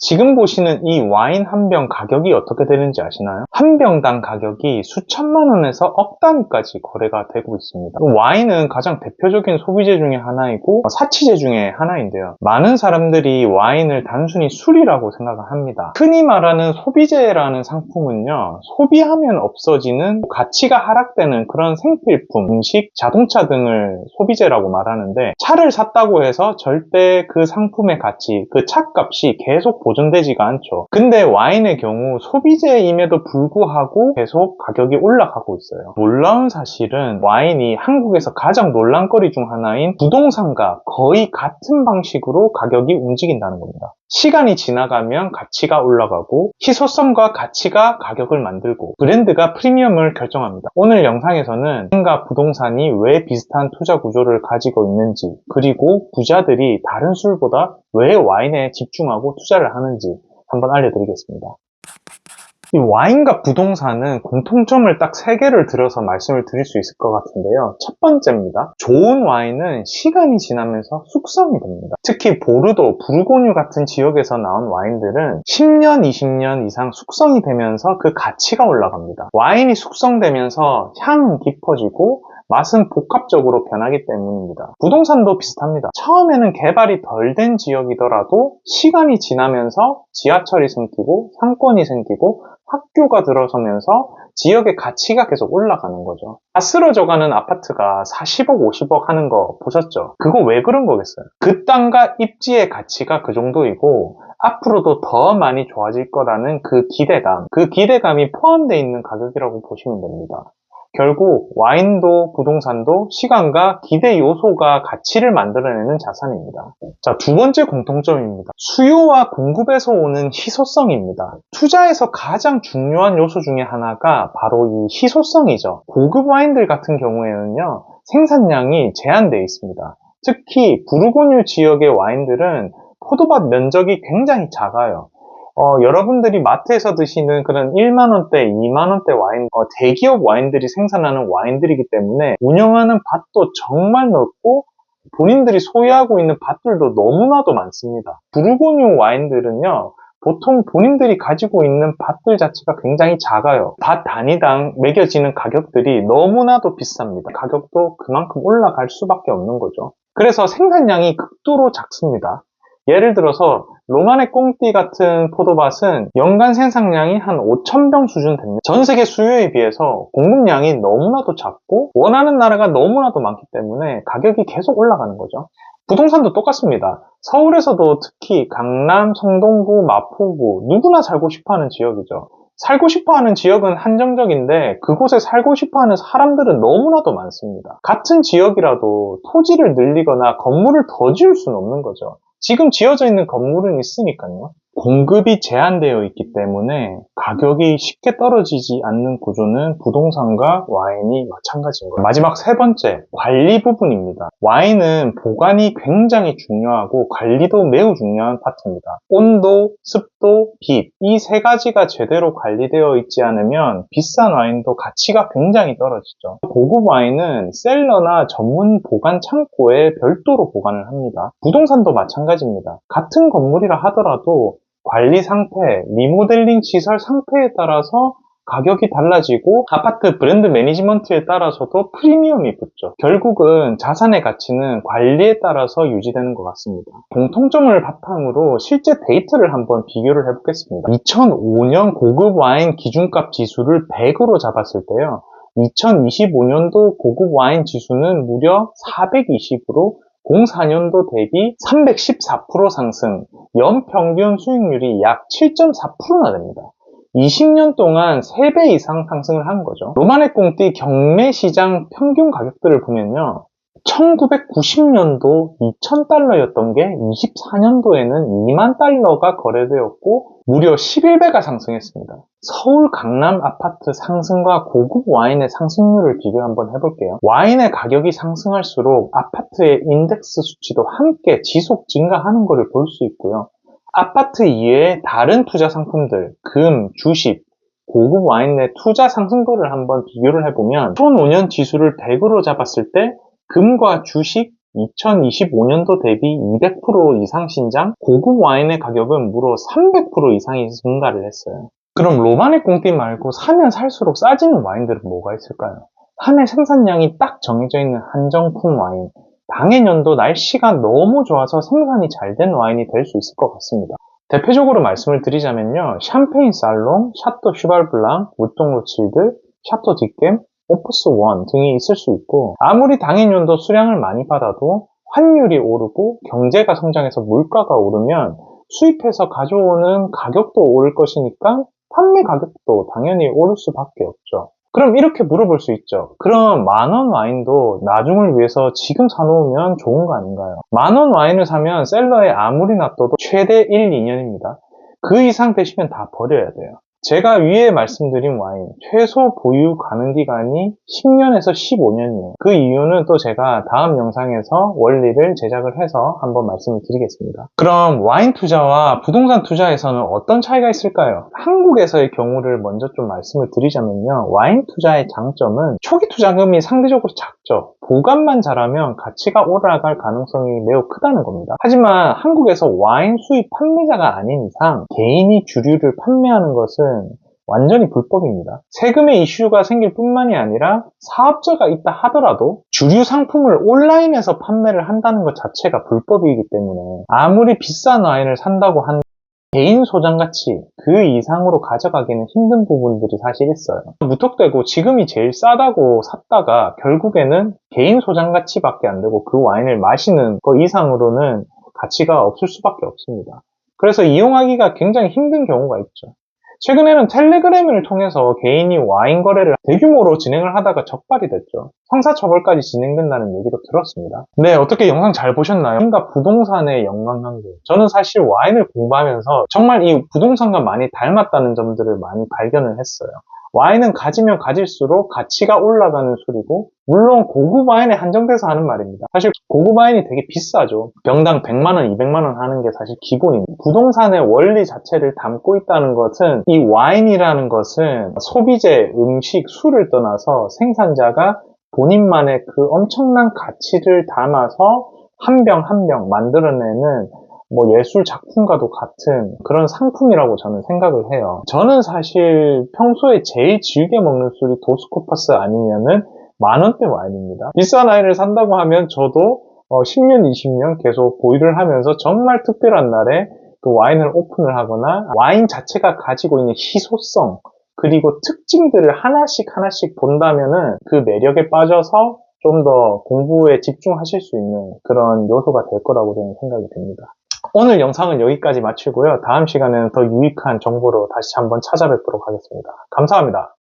지금 보시는 이 와인 한 병 가격이 어떻게 되는지 아시나요? 한 병당 가격이 수천만 원에서 억 단위까지 거래가 되고 있습니다. 와인은 가장 대표적인 소비재 중에 하나이고 사치재 중에 하나인데요. 많은 사람들이 와인을 단순히 술이라고 생각을 합니다. 흔히 말하는 소비재라는 상품은요, 소비하면 없어지는 가치가 하락되는 그런 생필품, 음식, 자동차 등을 소비재라고 말하는데, 차를 샀다고 해서 절대 그 상품의 가치, 그 차값이 계속 보존되지가 않죠. 근데 와인의 경우 소비재임에도 불구하고 계속 가격이 올라가고 있어요. 놀라운 사실은 와인이 한국에서 가장 논란거리 중 하나인 부동산과 거의 같은 방식으로 가격이 움직인다는 겁니다. 시간이 지나가면 가치가 올라가고 희소성과 가치가 가격을 만들고 브랜드가 프리미엄을 결정합니다. 오늘 영상에서는 와인과 부동산이 왜 비슷한 투자 구조를 가지고 있는지, 그리고 부자들이 다른 술보다 왜 와인에 집중하고 투자를 하는지 한번 알려드리겠습니다. 이 와인과 부동산은 공통점을 딱 3개를 들어서 말씀을 드릴 수 있을 것 같은데요. 첫 번째입니다. 좋은 와인은 시간이 지나면서 숙성이 됩니다. 특히 보르도, 부르고뉴 같은 지역에서 나온 와인들은 10년, 20년 이상 숙성이 되면서 그 가치가 올라갑니다. 와인이 숙성되면서 향은 깊어지고 맛은 복합적으로 변하기 때문입니다. 부동산도 비슷합니다. 처음에는 개발이 덜 된 지역이더라도 시간이 지나면서 지하철이 생기고 상권이 생기고 학교가 들어서면서 지역의 가치가 계속 올라가는 거죠. 다 쓰러져가는 아파트가 40억, 50억 하는 거 보셨죠? 그거 왜 그런 거겠어요? 그 땅과 입지의 가치가 그 정도이고 앞으로도 더 많이 좋아질 거라는 그 기대감이 포함되어 있는 가격이라고 보시면 됩니다. 결국 와인도 부동산도 시간과 기대 요소가 가치를 만들어내는 자산입니다. 자, 두 번째 공통점입니다. 수요와 공급에서 오는 희소성입니다. 투자에서 가장 중요한 요소 중에 하나가 바로 이 희소성이죠. 고급 와인들 같은 경우에는요, 생산량이 제한되어 있습니다. 특히 부르고뉴 지역의 와인들은 포도밭 면적이 굉장히 작아요. 여러분들이 마트에서 드시는 그런 1만원대, 2만원대 와인, 대기업 와인들이 생산하는 와인들이기 때문에 운영하는 밭도 정말 넓고 본인들이 소유하고 있는 밭들도 너무나도 많습니다. 부르고뉴 와인들은요, 보통 본인들이 가지고 있는 밭들 자체가 굉장히 작아요. 밭 단위당 매겨지는 가격들이 너무나도 비쌉니다. 가격도 그만큼 올라갈 수밖에 없는 거죠. 그래서 생산량이 극도로 작습니다. 예를 들어서 로마네 꽁띠 같은 포도밭은 연간 생산량이 한 5,000병 수준 됩니다. 전 세계 수요에 비해서 공급량이 너무나도 작고 원하는 나라가 너무나도 많기 때문에 가격이 계속 올라가는 거죠. 부동산도 똑같습니다. 서울에서도 특히 강남, 성동구, 마포구 누구나 살고 싶어하는 지역이죠. 살고 싶어하는 지역은 한정적인데 그곳에 살고 싶어하는 사람들은 너무나도 많습니다. 같은 지역이라도 토지를 늘리거나 건물을 더 지을 수는 없는 거죠. 지금 지어져 있는 건물은 있으니까요. 공급이 제한되어 있기 때문에 가격이 쉽게 떨어지지 않는 구조는 부동산과 와인이 마찬가지인 거예요. 마지막 세 번째, 관리 부분입니다. 와인은 보관이 굉장히 중요하고 관리도 매우 중요한 파트입니다. 온도, 습도, 빛, 이 3가지가 제대로 관리되어 있지 않으면 비싼 와인도 가치가 굉장히 떨어지죠. 고급 와인은 셀러나 전문 보관 창고에 별도로 보관을 합니다. 부동산도 마찬가지입니다. 같은 건물이라 하더라도 관리 상태, 리모델링 시설 상태에 따라서 가격이 달라지고 아파트 브랜드 매니지먼트에 따라서도 프리미엄이 붙죠. 결국은 자산의 가치는 관리에 따라서 유지되는 것 같습니다. 공통점을 바탕으로 실제 데이터를 한번 비교를 해보겠습니다. 2005년 고급 와인 기준값 지수를 100으로 잡았을 때요, 2025년도 고급 와인 지수는 무려 420으로 04년도 대비 314% 상승, 연평균 수익률이 약 7.4%나 됩니다. 20년 동안 3배 이상 상승을 한 거죠. 로마네 꽁띠 경매 시장 평균 가격들을 보면요, 1990년도 2,000달러였던 게 24년도에는 2만 달러가 거래되었고 무려 11배가 상승했습니다. 서울 강남 아파트 상승과 고급 와인의 상승률을 비교 한번 해볼게요. 와인의 가격이 상승할수록 아파트의 인덱스 수치도 함께 지속 증가하는 것을 볼 수 있고요. 아파트 이외의 다른 투자 상품들, 금, 주식, 고급 와인 내 투자 상승도를 한번 비교를 해보면 2005년 지수를 100으로 잡았을 때 금과 주식, 2025년도 대비 200% 이상 신장, 고급 와인의 가격은 무려 300% 이상이 증가를 했어요. 그럼 로마네 꽁띠 말고 사면 살수록 싸지는 와인들은 뭐가 있을까요? 한 해 생산량이 딱 정해져 있는 한정품 와인, 당해년도 날씨가 너무 좋아서 생산이 잘 된 와인이 될 수 있을 것 같습니다. 대표적으로 말씀을 드리자면요, 샴페인 살롱, 샤또 슈발블랑, 우통 로칠드, 샤또 뒷겜, 오프스 원 등이 있을 수 있고, 아무리 당해년도 수량을 많이 받아도 환율이 오르고 경제가 성장해서 물가가 오르면 수입해서 가져오는 가격도 오를 것이니까 판매 가격도 당연히 오를 수밖에 없죠. 그럼 이렇게 물어볼 수 있죠. 그럼 만원 와인도 나중을 위해서 지금 사놓으면 좋은 거 아닌가요? 만원 와인을 사면 셀러에 아무리 놔둬도 최대 1, 2년입니다. 그 이상 되시면 다 버려야 돼요. 제가 위에 말씀드린 와인 최소 보유 가능 기간이 10년에서 15년이에요. 그 이유는 또 제가 다음 영상에서 원리를 제작을 해서 한번 말씀을 드리겠습니다. 그럼 와인 투자와 부동산 투자에서는 어떤 차이가 있을까요? 한국에서의 경우를 먼저 좀 말씀을 드리자면요, 와인 투자의 장점은 초기 투자금이 상대적으로 작죠. 보관만 잘하면 가치가 올라갈 가능성이 매우 크다는 겁니다. 하지만 한국에서 와인 수입 판매자가 아닌 이상 개인이 주류를 판매하는 것은 완전히 불법입니다. 세금의 이슈가 생길 뿐만이 아니라 사업자가 있다 하더라도 주류 상품을 온라인에서 판매를 한다는 것 자체가 불법이기 때문에 아무리 비싼 와인을 산다고 한들 개인 소장 가치 그 이상으로 가져가기는 힘든 부분들이 사실 있어요. 무턱대고 지금이 제일 싸다고 샀다가 결국에는 개인 소장 가치밖에 안 되고 그 와인을 마시는 것 이상으로는 가치가 없을 수밖에 없습니다. 그래서 이용하기가 굉장히 힘든 경우가 있죠. 최근에는 텔레그램을 통해서 개인이 와인 거래를 대규모로 진행을 하다가 적발이 됐죠. 형사처벌까지 진행된다는 얘기도 들었습니다. 네, 어떻게 영상 잘 보셨나요? 와인과 부동산의 연관관계. 저는 사실 와인을 공부하면서 정말 이 부동산과 많이 닮았다는 점들을 많이 발견을 했어요. 와인은 가지면 가질수록 가치가 올라가는 술이고, 물론 고급 와인에 한정돼서 하는 말입니다. 사실 고급 와인이 되게 비싸죠. 병당 100만원, 200만원 하는 게 사실 기본입니다. 부동산의 원리 자체를 담고 있다는 것은 이 와인이라는 것은 소비재, 음식, 술을 떠나서 생산자가 본인만의 그 엄청난 가치를 담아서 한 병 한 병 만들어내는 예술 작품과도 같은 그런 상품이라고 저는 생각을 해요. 저는 사실 평소에 제일 즐겨 먹는 술이 도스코퍼스 아니면은 만원대 와인입니다. 비싼 와인을 산다고 하면 저도 10년, 20년 계속 보유를 하면서 정말 특별한 날에 그 와인을 오픈을 하거나 와인 자체가 가지고 있는 희소성 그리고 특징들을 하나씩 본다면은 그 매력에 빠져서 좀 더 공부에 집중하실 수 있는 그런 요소가 될 거라고 저는 생각이 듭니다. 오늘 영상은 여기까지 마치고요. 다음 시간에는 더 유익한 정보로 다시 한번 찾아뵙도록 하겠습니다. 감사합니다.